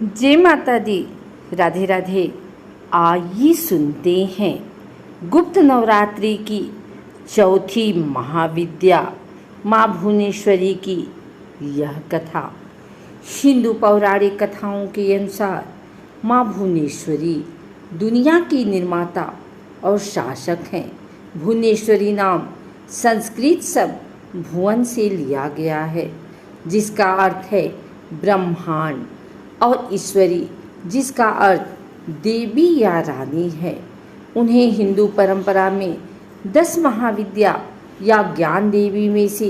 जय माता दी। राधे राधे। आइए सुनते हैं गुप्त नवरात्रि की चौथी महाविद्या माँ भुवनेश्वरी की यह कथा। हिंदू पौराणिक कथाओं के अनुसार माँ भुवनेश्वरी दुनिया की निर्माता और शासक हैं। भुवनेश्वरी नाम संस्कृत शब्द भुवन से लिया गया है, जिसका अर्थ है ब्रह्मांड, और ईश्वरी, जिसका अर्थ देवी या रानी है। उन्हें हिंदू परंपरा में 10 महाविद्या या ज्ञान देवी में से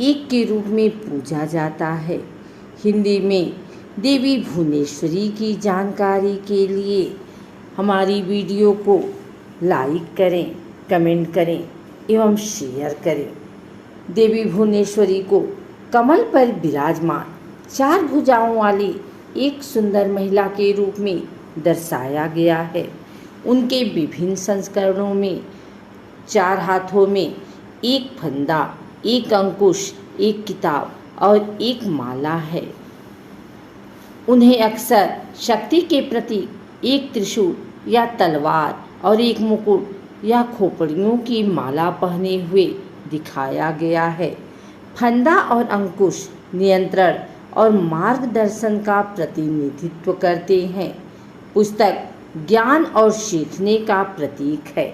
एक के रूप में पूजा जाता है। हिंदी में देवी भुवनेश्वरी की जानकारी के लिए हमारी वीडियो को लाइक करें, कमेंट करें एवं शेयर करें। देवी भुवनेश्वरी को कमल पर विराजमान 4 भुजाओं वाली एक सुंदर महिला के रूप में दर्शाया गया है। उनके विभिन्न संस्करणों में 4 हाथों में एक फंदा, एक अंकुश, एक किताब और एक माला है। उन्हें अक्सर शक्ति के प्रतीक एक त्रिशूल या तलवार और एक मुकुट या खोपड़ियों की माला पहने हुए दिखाया गया है। फंदा और अंकुश नियंत्रण और मार्गदर्शन का प्रतिनिधित्व करते हैं। पुस्तक ज्ञान और सीखने का प्रतीक है।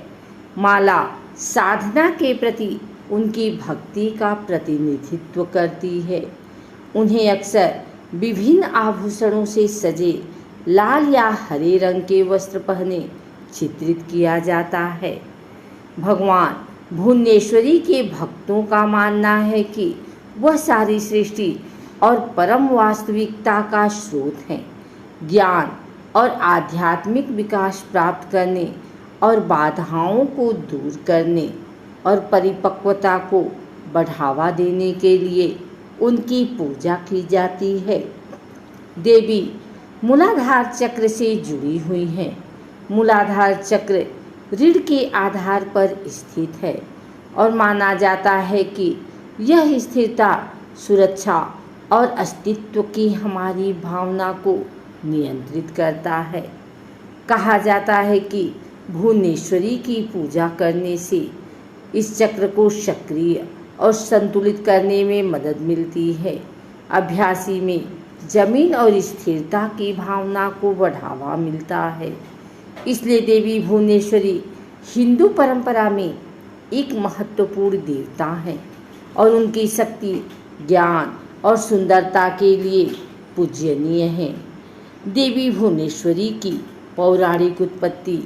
माला साधना के प्रति उनकी भक्ति का प्रतिनिधित्व करती है। उन्हें अक्सर विभिन्न आभूषणों से सजे लाल या हरे रंग के वस्त्र पहने चित्रित किया जाता है। भगवान भुवनेश्वरी के भक्तों का मानना है कि वह सारी सृष्टि और परम वास्तविकता का स्रोत हैं। ज्ञान और आध्यात्मिक विकास प्राप्त करने और बाधाओं को दूर करने और परिपक्वता को बढ़ावा देने के लिए उनकी पूजा की जाती है। देवी मूलाधार चक्र से जुड़ी हुई हैं। मूलाधार चक्र रीढ़ के आधार पर स्थित है और माना जाता है कि यह स्थिरता, सुरक्षा और अस्तित्व की हमारी भावना को नियंत्रित करता है। कहा जाता है कि भुवनेश्वरी की पूजा करने से इस चक्र को सक्रिय और संतुलित करने में मदद मिलती है। अभ्यासी में जमीन और स्थिरता की भावना को बढ़ावा मिलता है। इसलिए देवी भुवनेश्वरी हिंदू परंपरा में एक महत्वपूर्ण देवता है और उनकी शक्ति, ज्ञान और सुंदरता के लिए पूजनीय है। देवी भुवनेश्वरी की पौराणिक उत्पत्ति।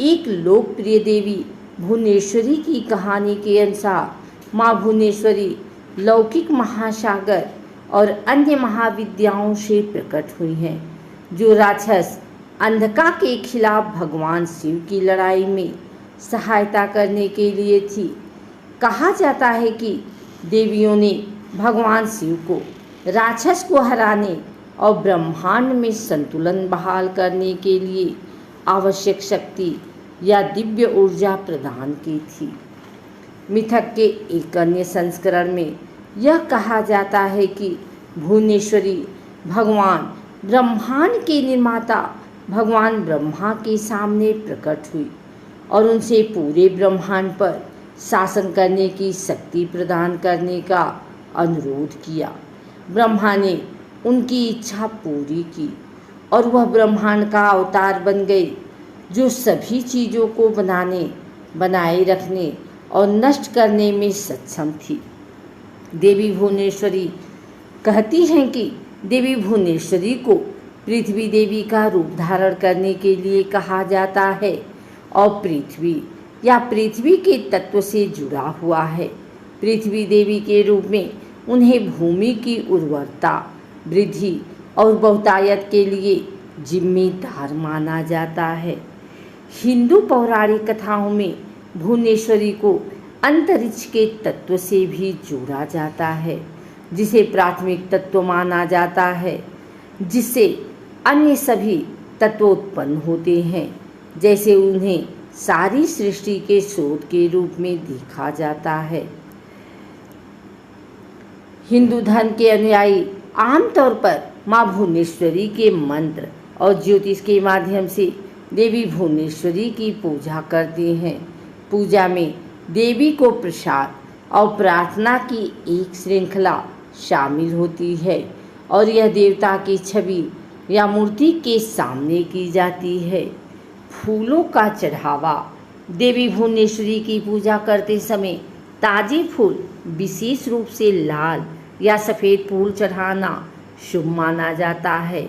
एक लोकप्रिय देवी भुवनेश्वरी की कहानी के अनुसार माँ भुवनेश्वरी लौकिक महासागर और अन्य महाविद्याओं से प्रकट हुई हैं, जो राक्षस अंधका के खिलाफ भगवान शिव की लड़ाई में सहायता करने के लिए थी। कहा जाता है कि देवियों ने भगवान शिव को राक्षस को हराने और ब्रह्मांड में संतुलन बहाल करने के लिए आवश्यक शक्ति या दिव्य ऊर्जा प्रदान की थी। मिथक के एक अन्य संस्करण में यह कहा जाता है कि भुवनेश्वरी भगवान ब्रह्मांड के निर्माता भगवान ब्रह्मा के सामने प्रकट हुई और उनसे पूरे ब्रह्मांड पर शासन करने की शक्ति प्रदान करने का अनुरोध किया। ब्रह्मा ने उनकी इच्छा पूरी की और वह ब्रह्मांड का अवतार बन गई, जो सभी चीज़ों को बनाए रखने और नष्ट करने में सक्षम थी। देवी भुवनेश्वरी कहती हैं कि देवी भुवनेश्वरी को पृथ्वी देवी का रूप धारण करने के लिए कहा जाता है और पृथ्वी या पृथ्वी के तत्व से जुड़ा हुआ है। पृथ्वी देवी के रूप में उन्हें भूमि की उर्वरता, वृद्धि और बहुतायत के लिए जिम्मेदार माना जाता है। हिंदू पौराणिक कथाओं में भुवनेश्वरी को अंतरिक्ष के तत्व से भी जोड़ा जाता है, जिसे प्राथमिक तत्व माना जाता है, जिससे अन्य सभी तत्व उत्पन्न होते हैं। जैसे उन्हें सारी सृष्टि के स्रोत के रूप में देखा जाता है। हिंदू धर्म के अनुयायी आमतौर पर माँ भुवनेश्वरी के मंत्र और ज्योतिष के माध्यम से देवी भुवनेश्वरी की पूजा करते हैं। पूजा में देवी को प्रसाद और प्रार्थना की एक श्रृंखला शामिल होती है और यह देवता की छवि या मूर्ति के सामने की जाती है। फूलों का चढ़ावा। देवी भुवनेश्वरी की पूजा करते समय ताजे फूल, विशेष रूप से लाल या सफ़ेद फूल चढ़ाना शुभ माना जाता है।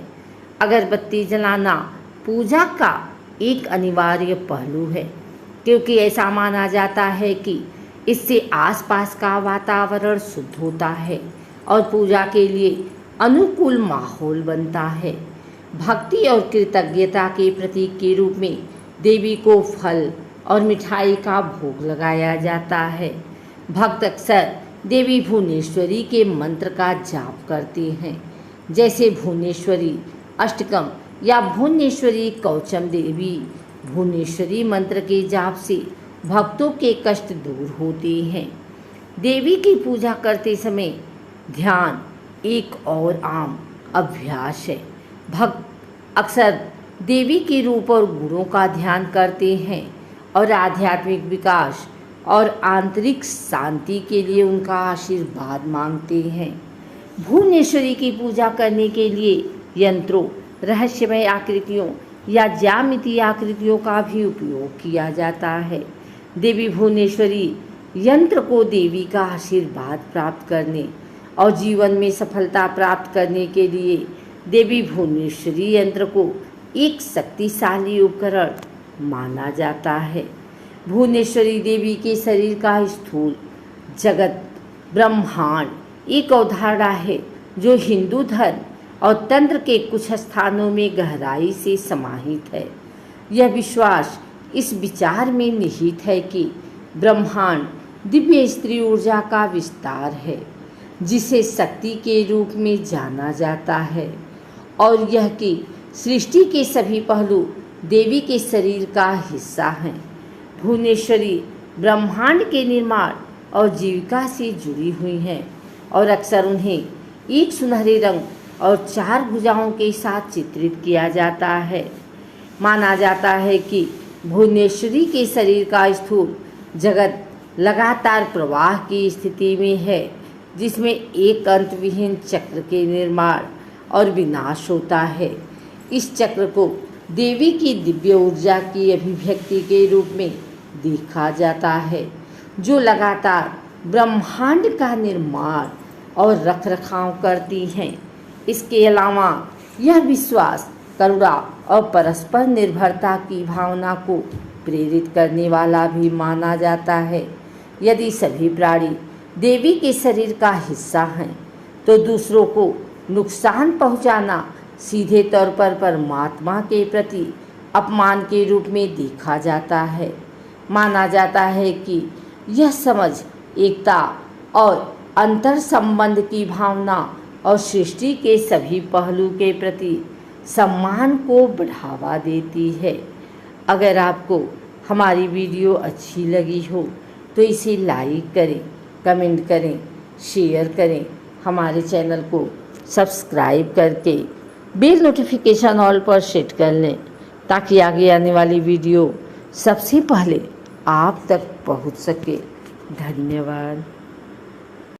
अगरबत्ती जलाना पूजा का एक अनिवार्य पहलू है, क्योंकि ऐसा माना जाता है कि इससे आसपास का वातावरण शुद्ध होता है और पूजा के लिए अनुकूल माहौल बनता है। भक्ति और कृतज्ञता के प्रतीक के रूप में देवी को फल और मिठाई का भोग लगाया जाता है। भक्त अक्सर देवी भुवनेश्वरी के मंत्र का जाप करते हैं, जैसे भुवनेश्वरी अष्टकम या भुवनेश्वरी कवचम। देवी भुवनेश्वरी मंत्र के जाप से भक्तों के कष्ट दूर होते हैं। देवी की पूजा करते समय ध्यान एक और आम अभ्यास है। भक्त अक्सर देवी के रूप और गुणों का ध्यान करते हैं और आध्यात्मिक विकास और आंतरिक शांति के लिए उनका आशीर्वाद मांगते हैं। भुवनेश्वरी की पूजा करने के लिए यंत्रों, रहस्यमय आकृतियों या ज्यामितीय आकृतियों का भी उपयोग किया जाता है। देवी भुवनेश्वरी यंत्र को देवी का आशीर्वाद प्राप्त करने और जीवन में सफलता प्राप्त करने के लिए देवी भुवनेश्वरी यंत्र को एक शक्तिशाली उपकरण माना जाता है। भुवनेश्वरी देवी के शरीर का स्थूल जगत ब्रह्मांड एक अवधारणा है जो हिंदू धर्म और तंत्र के कुछ स्थानों में गहराई से समाहित है। यह विश्वास इस विचार में निहित है कि ब्रह्मांड दिव्य स्त्री ऊर्जा का विस्तार है, जिसे शक्ति के रूप में जाना जाता है, और यह कि सृष्टि के सभी पहलू देवी के शरीर का हिस्सा हैं। भुवनेश्वरी ब्रह्मांड के निर्माण और जीविका से जुड़ी हुई हैं और अक्सर उन्हें एक सुनहरे रंग और 4 भुजाओं के साथ चित्रित किया जाता है। माना जाता है कि भुवनेश्वरी के शरीर का स्थूल जगत लगातार प्रवाह की स्थिति में है, जिसमें एक अंतविहीन चक्र के निर्माण और विनाश होता है। इस चक्र को देवी की दिव्य ऊर्जा की अभिव्यक्ति के रूप में देखा जाता है, जो लगातार ब्रह्मांड का निर्माण और रखरखाव करती हैं। इसके अलावा यह विश्वास, करुणा और परस्पर निर्भरता की भावना को प्रेरित करने वाला भी माना जाता है। यदि सभी प्राणी देवी के शरीर का हिस्सा हैं, तो दूसरों को नुकसान पहुंचाना सीधे तौर पर परमात्मा के प्रति अपमान के रूप में देखा जाता है। माना जाता है कि यह समझ एकता और अंतर संबंध की भावना और सृष्टि के सभी पहलू के प्रति सम्मान को बढ़ावा देती है। अगर आपको हमारी वीडियो अच्छी लगी हो तो इसे लाइक करें, कमेंट करें, शेयर करें। हमारे चैनल को सब्सक्राइब करके बेल नोटिफिकेशन ऑल पर सेट कर लें, ताकि आगे आने वाली वीडियो सबसे पहले आप तक पहुंच सके। धन्यवाद।